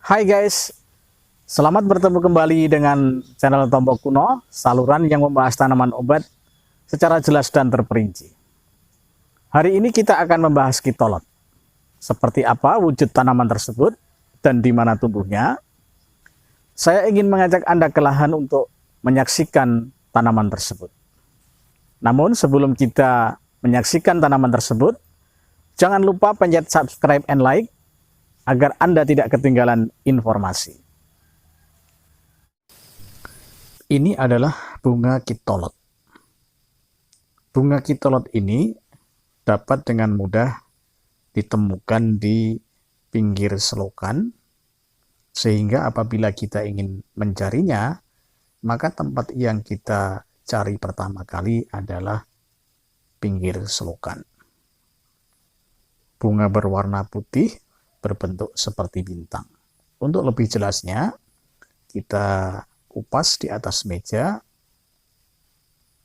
Hai guys, selamat bertemu kembali dengan channel Tombok Kuno, saluran yang membahas tanaman obat secara jelas dan terperinci. Hari ini kita akan membahas kitolot. Seperti apa wujud tanaman tersebut dan di mana tumbuhnya. Saya ingin mengajak Anda ke lahan untuk menyaksikan tanaman tersebut. Namun sebelum kita menyaksikan tanaman tersebut, jangan lupa pencet subscribe and like agar Anda tidak ketinggalan informasi. Ini adalah bunga kitolot. Bunga kitolot ini dapat dengan mudah ditemukan di pinggir selokan, sehingga apabila kita ingin mencarinya, maka tempat yang kita cari pertama kali adalah pinggir selokan. Bunga berwarna putih berbentuk seperti bintang. Untuk lebih jelasnya, kita kupas di atas meja.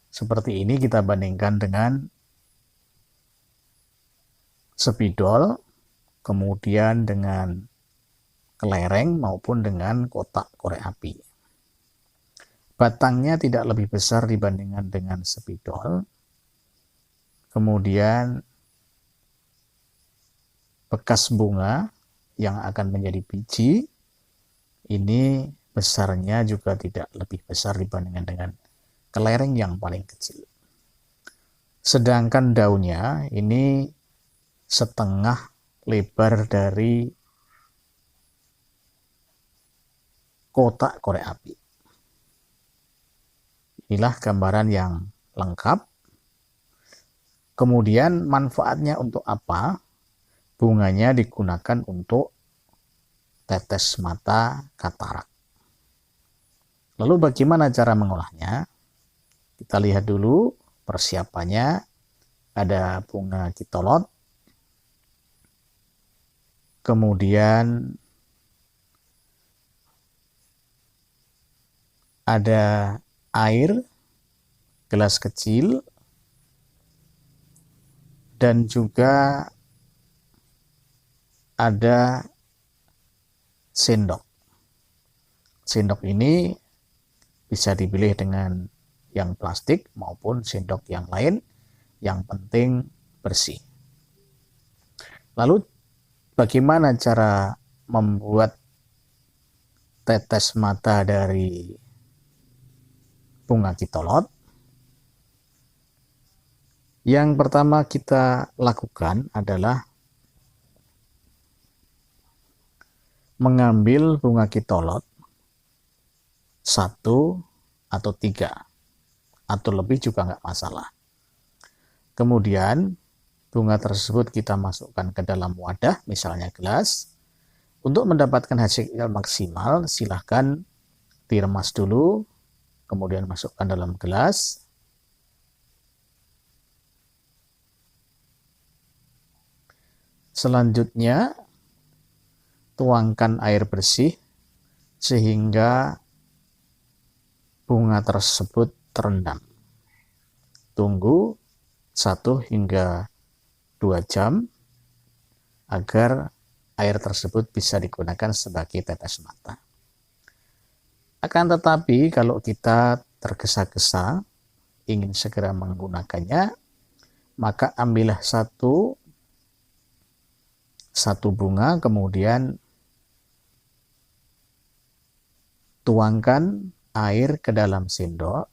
Seperti ini kita bandingkan dengan spidol, kemudian dengan kelereng maupun dengan kotak korek api. Batangnya tidak lebih besar dibandingkan dengan spidol. Kemudian bekas bunga yang akan menjadi biji ini besarnya juga tidak lebih besar dibandingkan dengan kelereng yang paling kecil. Sedangkan daunnya ini setengah lebar dari kotak korek api. Inilah gambaran yang lengkap. Kemudian manfaatnya untuk apa? Bunganya digunakan untuk tetes mata katarak. Lalu bagaimana cara mengolahnya? Kita lihat dulu persiapannya. Ada bunga kitolot, kemudian ada air gelas kecil, dan juga ada sendok. Sendok ini bisa dipilih dengan yang plastik maupun sendok yang lain, yang penting bersih. Lalu bagaimana cara membuat tetes mata dari bunga kitolot? Yang pertama kita lakukan adalah mengambil bunga kitolot 1 atau 3 atau lebih juga nggak masalah. Kemudian bunga tersebut kita masukkan ke dalam wadah, misalnya gelas. Untuk mendapatkan hasil maksimal, silahkan diremas dulu, kemudian masukkan dalam gelas. Selanjutnya tuangkan air bersih sehingga bunga tersebut terendam. Tunggu 1 hingga 2 jam agar air tersebut bisa digunakan sebagai tetes mata. Akan tetapi kalau kita tergesa-gesa ingin segera menggunakannya, maka ambillah satu bunga, kemudian tuangkan air ke dalam sendok,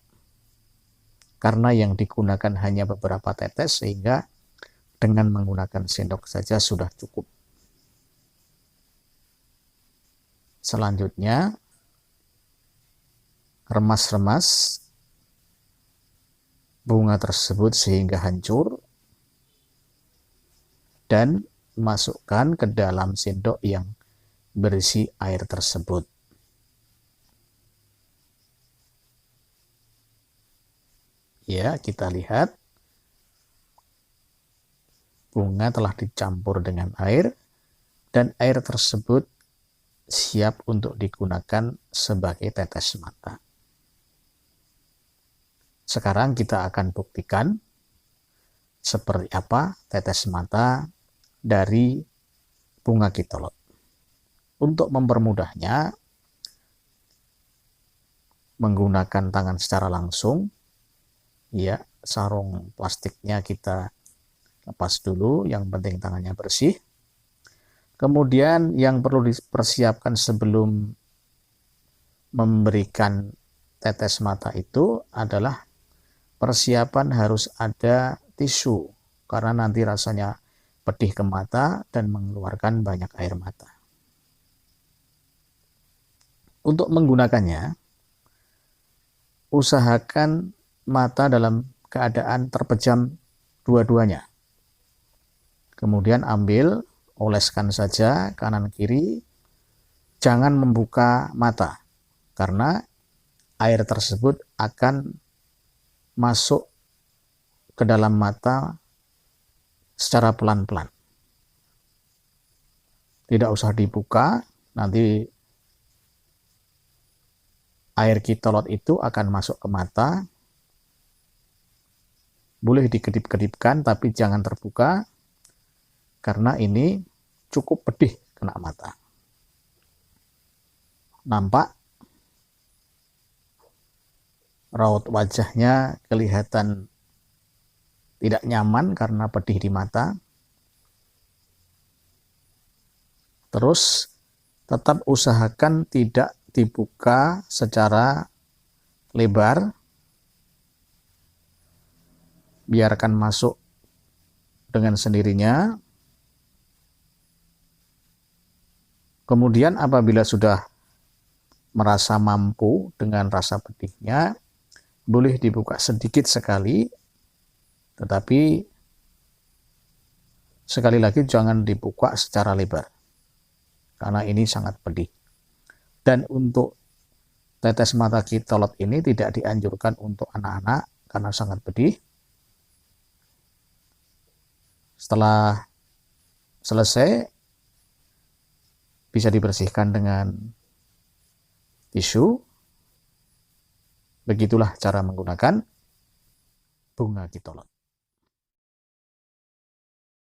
karena yang digunakan hanya beberapa tetes sehingga dengan menggunakan sendok saja sudah cukup. Selanjutnya remas-remas bunga tersebut sehingga hancur dan masukkan ke dalam sendok yang berisi air tersebut. Ya, kita lihat bunga telah dicampur dengan air dan air tersebut siap untuk digunakan sebagai tetes mata. Sekarang kita akan buktikan seperti apa tetes mata dari bunga kitolot. Untuk mempermudahnya, menggunakan tangan secara langsung, ya, sarung plastiknya kita lepas dulu, yang penting tangannya bersih. Kemudian yang perlu dipersiapkan sebelum memberikan tetes mata itu adalah persiapan harus ada tisu, karena nanti rasanya pedih ke mata dan mengeluarkan banyak air mata. Untuk menggunakannya, usahakan mata dalam keadaan terpejam dua-duanya. Kemudian ambil, oleskan saja kanan kiri, jangan membuka mata, karena air tersebut akan masuk ke dalam mata secara pelan-pelan. Tidak usah dibuka, nanti air kitolot itu akan masuk ke mata. Boleh dikedip-kedipkan, tapi jangan terbuka, karena ini cukup pedih kena mata. Nampak raut wajahnya kelihatan tidak nyaman karena pedih di mata. Terus tetap usahakan tidak dibuka secara lebar, biarkan masuk dengan sendirinya. Kemudian apabila sudah merasa mampu dengan rasa pedihnya, boleh dibuka sedikit sekali, tetapi sekali lagi jangan dibuka secara lebar, karena ini sangat pedih. Dan untuk tetes mata kitolot ini tidak dianjurkan untuk anak-anak karena sangat pedih. Setelah selesai, bisa dibersihkan dengan tisu. Begitulah cara menggunakan bunga kitolot.